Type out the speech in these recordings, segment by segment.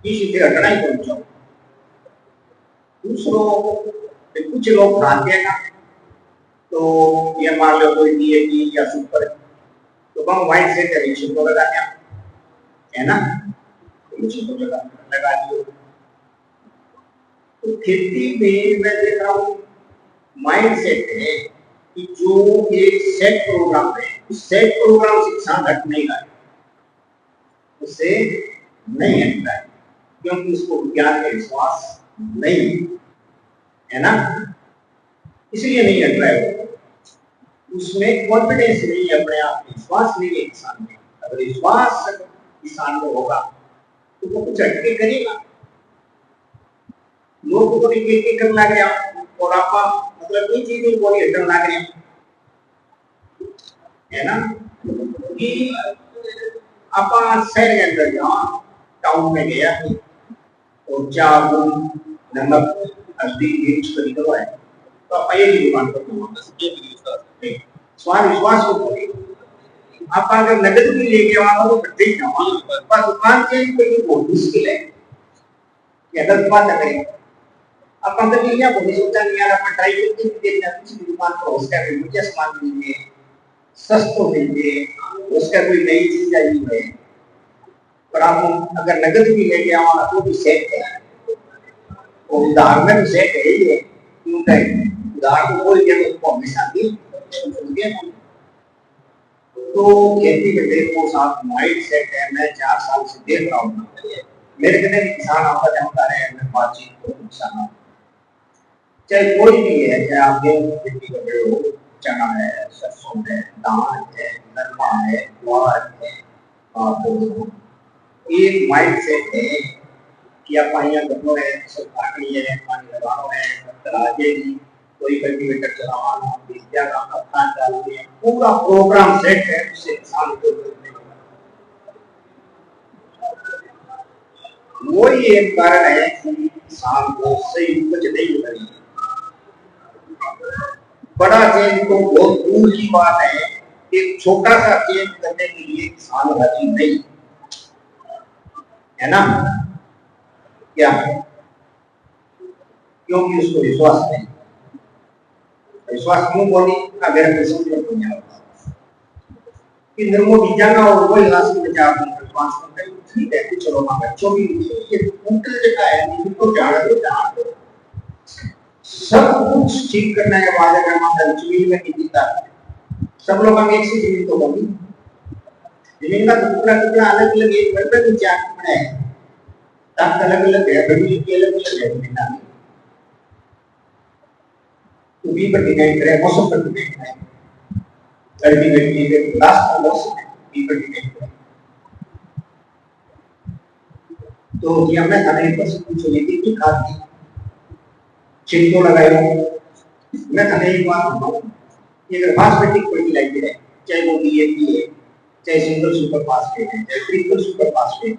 किसी से हटना ही कौन चाहो। दूसरों कुछ लोग खाते हैं ना, तो ये मान लो कोई डीएपी या सुपर, तो हम वाइट से करेक्शन को लगा दिया है ना, करेक्शन को लगा दियो। तो खेती में मैं देख रहा हूँ माइंड सेट है कि जो एक सेट प्रोग्राम है, उस सेट प्रोग्राम से इंसान हट नहीं रहा है, उससे नहीं हटता है, क्योंकि उसको विज्ञान में विश्वास नहीं है ना, इसलिए नहीं हट रहा है। उसमें कॉन्फिडेंस नहीं है, अपने आप में विश्वास नहीं है इंसान में। अगर विश्वास इंसान को होगा तो वो कुछ हटके करेगा। लोग को एक करने लग गया और आप मतलब ये चीजें को हटने लग गए है ना, कि आप शहर के अंदर जाओ, टाउन में गया और चावल नमक हल्दी मिर्च खरीदो है, तो आप एक ही दुकान पर स्वाद विश्वास को करें। आप अगर नगद भी लेके आओ तो बच्चे पर दुकान चेंज करनी बहुत मुश्किल है, अगर बात करें आप अंदर लिया बहुत सोचा नहीं यार, अपन ट्राई करके देखना किसी दुकान पर उसका कोई मुझे सामान मिले सस्तो मिले, उसका कोई नई चीज आई है, पर आप अगर नगद भी लेके आओ तो भी सेट है, और उधार में भी सेट है ही है, क्योंकि उधार को बोल के तो हमेशा भी तो खेती में देखो साथ माइंड सेट है। मैं 4 साल से देख रहा हूँ, मेरे कितने किसान आता जाता है, मैं बातचीत को किसान, चाहे कोई भी है, चाहे आप गेहूं की खेती कर रहे हो, चना है, सरसों है, धान है, नरमा है, ज्वार है, तो एक माइंड सेट है कि आप पानी गड्ढों है, सब काटनी है, पानी लगाना है, तराजेगी, कोई कल्टीवेटर चलाना, बीजा का खाद डालनी है, पूरा प्रोग्राम सेट है, उससे किसान को वही एक कारण है कि किसान को सही उपज नहीं मिल रही है। बड़ा चेंज तो बहुत दूर की बात है, एक छोटा सा चेंज करने के लिए किसान राजी नहीं है ना, क्या क्योंकि उसको विश्वास नहीं, विश्वास क्यों बोली का मेरा प्रश्न कि निर्मो बीजाना और वही राशि में जा विश्वास करते हैं, ठीक है कि चलो ना बच्चों की ये उनके जगह है, नहीं तो जान दो सब कुछ ठीक करने के बाद अगर हमारा जमीन में नहीं था, सब लोग हम एक सी जमीन तो होगी, जमीन का टुकड़ा टुकड़ा अलग अलग एक घर पे भी चार टुकड़े हैं, तब अलग अलग है, बड़ी की अलग अलग है, जमीन का तो भी पर डिपेंड करे, मौसम पर डिपेंड करे, गर्मी गर्मी के लास्ट का मौसम है भी पर डिपेंड करे। तो ये हमने खाने पर कुछ लेती थी खाती छिड़को लगाया, मैं खाने एक बात बताऊं, ये अगर फास्फेटिक फर्टिलाइजर है, चाहे वो डीएपी है, चाहे सिंगल सुपर फास्फेट है, चाहे ट्रिपल सुपर फास्फेट,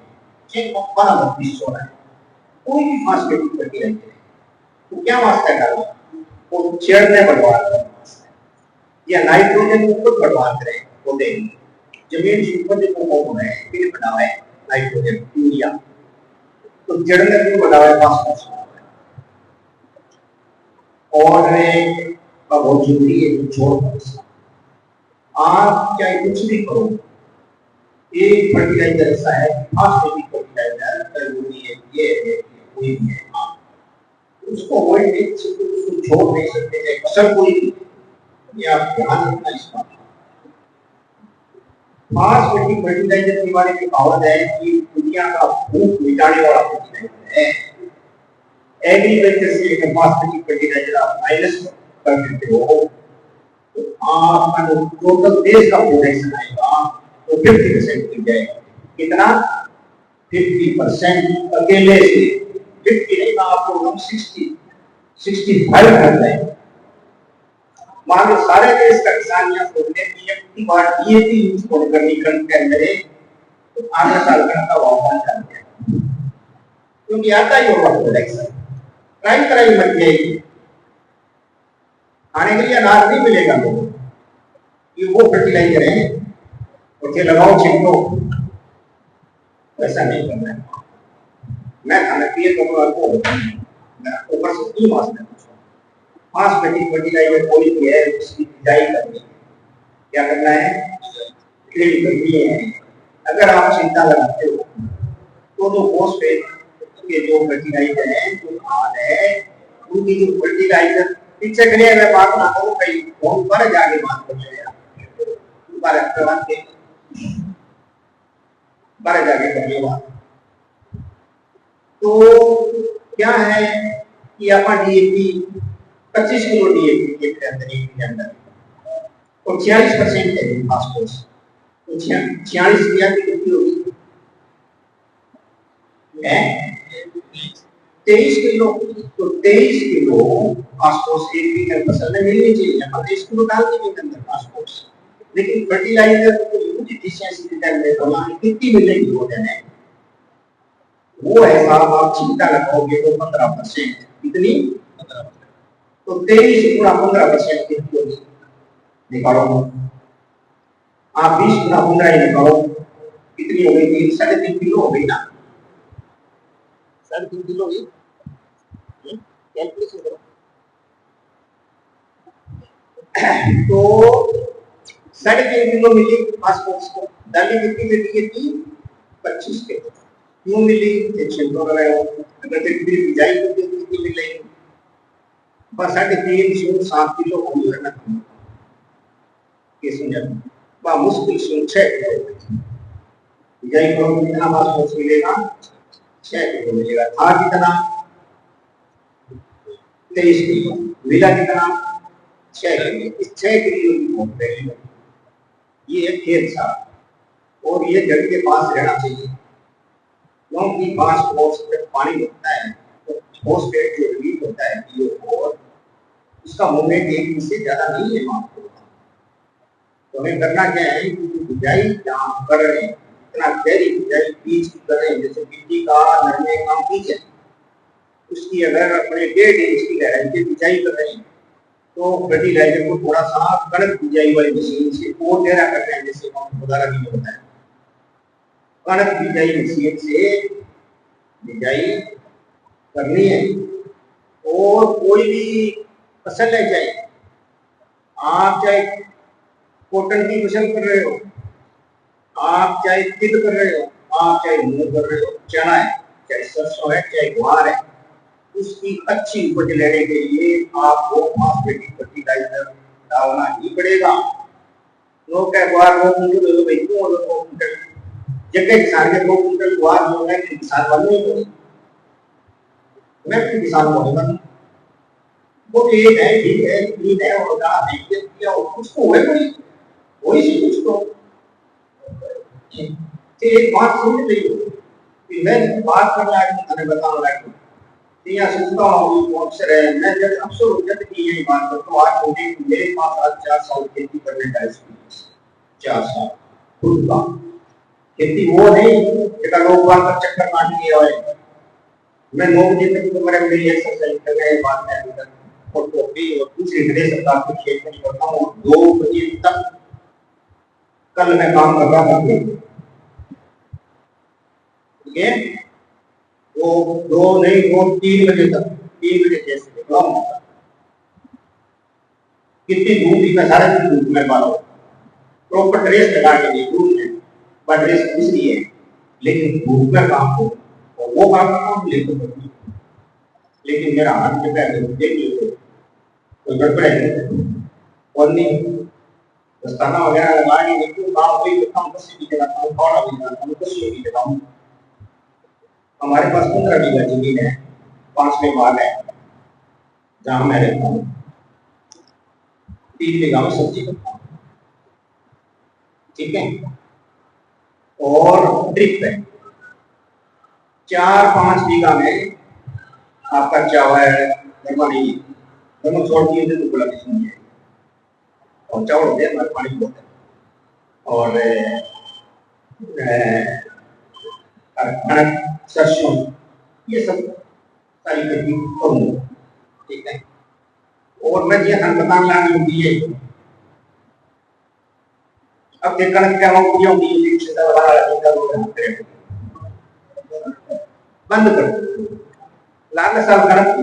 चाहे वो 12-32 है, कोई भी फास्फेटिक फर्टिलाइजर है, तो क्या वास्ता डालो, वो चेड़ने बढ़वा रहे या नाइट्रोजन ऊपर बढ़वा रहे वो देंगे, जमीन से ऊपर जो हो रहे हैं फिर बढ़ावा है नाइट्रोजन यूरिया, तो जड़ने क्यों बढ़ावा है फास्फोरस, और बहुत जरूरी है छोड़, आप चाहे कुछ भी करो, एक फर्टिलाइजर ऐसा है, फास्फेटिक फर्टिलाइजर जरूरी है, ये है कोई भी है, उसको अवॉइड नहीं सकते, उसको छोड़ नहीं सकते, चाहे फसल कोई भी, ये आप ध्यान रखना इस बात। फास्फेटिक फर्टिलाइजर के बारे में कहावत है कि दुनिया का भूख मिटाने वाला फर्टिलाइजर है, एग्रीकल्चर से एक फास्फेटिक फर्टिलाइजर आप माइनस कर देते हो तो आपका जो टोटल देश का प्रोडक्शन आएगा वो 50% गिर जाएगा, कितना 50% अकेले से, 50 नहीं आपको हम 65 कर जाएगा। मान लो सारे देश का किसान यहाँ बोलते हैं कि एक बार डीएपी यूज करनी के अंदर तो आगे साल का वापस कर दिया, क्योंकि आता ही होगा प्रोडक्शन, ट्राई कराई मत जाएगी, खाने के लिए अनाज नहीं मिलेगा लोगों को, ये वो फर्टिलाइजर है उसे लगाओ छिड़को, ऐसा नहीं करना है। मैं खाना पिए तो आपको ऊपर से 3 मास में मास फर्टिलाइजर कोई भी है उसकी बिजाई करनी है। क्या करना है? क्लीन करनी है। अगर आप चिंता लगाते हो तो जो फॉस्फेट के जो फर्टिलाइजर है, जो खाद है, उनकी जो फर्टिलाइजर पीछे के लिए मैं बात ना करूं, कहीं बहुत पर जाके बात कर रहे हैं बारे प्रवाह के बारे जाके करने बात। तो क्या है कि अपन डीएपी 25 किलो डीएपी के अंदर के अंदर और 46% है फास्फोरस, तो 46 कितनी होगी? 23 किलो। तो 23 किलो फास्फोरस एक बीघा फसल में मिलनी चाहिए, अपन 23 किलो डाल देंगे के अंदर फास्फोरस। लेकिन फर्टिलाइजर को यूज एफिशिएंसी डिटेक्ट करना कितनी मिलेगी वो देने, वो हिसाब आप चिंता लगाओगे तो 15%। कितनी? 15%। तो 23 गुणा 15% कितनी होगी? निकालो आप, 20 गुणा 15 ही निकालो, कितनी हो गई? 3.5 किलो हो गई ना? 3.5 किलो हुई, कैलकुलेशन करो। तो 3.5 किलो मिली फास्फोरस को, डाली कितनी मिली थी? 25 किलो। क्यों मिली? एक्शन कर रहे हो, अगर तेरी बिजाई करती तो कितनी मिलेगी? बस 3.5 किलो होगी ना किस में बा मुश्किल से 6 किलो बिजाई करो, कितना फास्फोरस मिलेगा? 6 किलो मिलेगा। था कितना? 23 किलो। मिला कितना? 6 किलो। इस 6 किलो की बहुत वैल्यू है। ये है खेत साफ और ये जड़ के पास रहना चाहिए, क्योंकि फास्फोरस जब पानी होता है तो फॉस्फेट जो रिलीज होता है पीओ और उसका मूवमेंट एक से ज्यादा नहीं है माप। तो हमें करना क्या है कि बिजाई जहाँ कर रहे हैं इतना गहरी बिजाई बीज की कर रहे हैं, जैसे भिंडी का नरमे का बीज है उसकी अगर अपने 1.5 इंच की गहराई की बिजाई कर रहे हैं तो फर्टिलाइजर को थोड़ा सा कणक बिजाई वाली मशीन से और गहरा कर रहे हैं, जैसे उदाहरण भी होता है कणक बिजाई मशीन से बिजाई करनी है। और कोई भी फसल है, चाहे आप चाहे कॉटन की फसल कर रहे हो, आप चाहे तिल कर रहे हो, आप चाहे मूंग कर रहे हो, चना है, चाहे सरसों है, चाहे ग्वार है, उसकी अच्छी उपज लेने के लिए आपको फॉस्फेटिक फर्टिलाइजर डालना ही पड़ेगा। लोग क्या ग्वार 2 कुंटल दो भाई, क्यों 2 कुंटल जगह किसान के 2 कुंटल ग्वार जो है किसान बनने को मैं भी किसान बनूंगा, वो एक है ठीक है ठीक है और कहा देखिए किया उसको है कोई वही से कुछ तो एक बात समझ लीजिए कि मैं बात कर रहा हूँ मैंने बताने लगा कि यह सोचता हूँ वो अक्सर है, मैं जब अक्सर जब की यही बात करता हूँ आज मुझे मेरे पास आज 4 साल खेती करने का एक्सपीरियंस, 4 साल खुद का खेती वो नहीं जगह लोग बात कर चक्कर काट लिए हुए। मैं 9 बजे तक तो मेरी एक्सरसाइज कर रहे बात में और टोपी और दूसरी घड़े सरकार के खेत में करता हूँ 2 बजे तक कल मैं काम कर रहा था। ठीक है, वो 2 नहीं वो 3 बजे तक 3 बजे कैसे निकला कितनी धूप थी, मैं सारा दिन धूप में मारा प्रॉपर ड्रेस लगा के नहीं धूप में पर ड्रेस इसलिए लेकिन धूप में काम हो और वो काम काम लेकिन मेरा हाथ में पैर देख लो कोई गड़बड़ है और नहीं दस्ताना वगैरह लगा के देखो काम वही करता हूँ, बस की जगह हूँ थोड़ा भी जाता हूँ, बस की जगह हूँ। हमारे पास 15 बीघा जमीन है, 5 बाग है जहाँ मैं रहता हूँ, 3 बीघा में सब्जी करता हूँ। ठीक है, और ड्रिप है 4-5 बीघा में आपका चावल गरमा नहीं है, गरमा छोड़ दिए तो बोला नहीं है और चावल होते हैं पानी बहुत है और कणक सरसों ये सब सारी खेती करूंगा। ठीक है, और मैं ये बताने लगा दिए अब देख कणक क्या हो गया बंद कर lana sa garap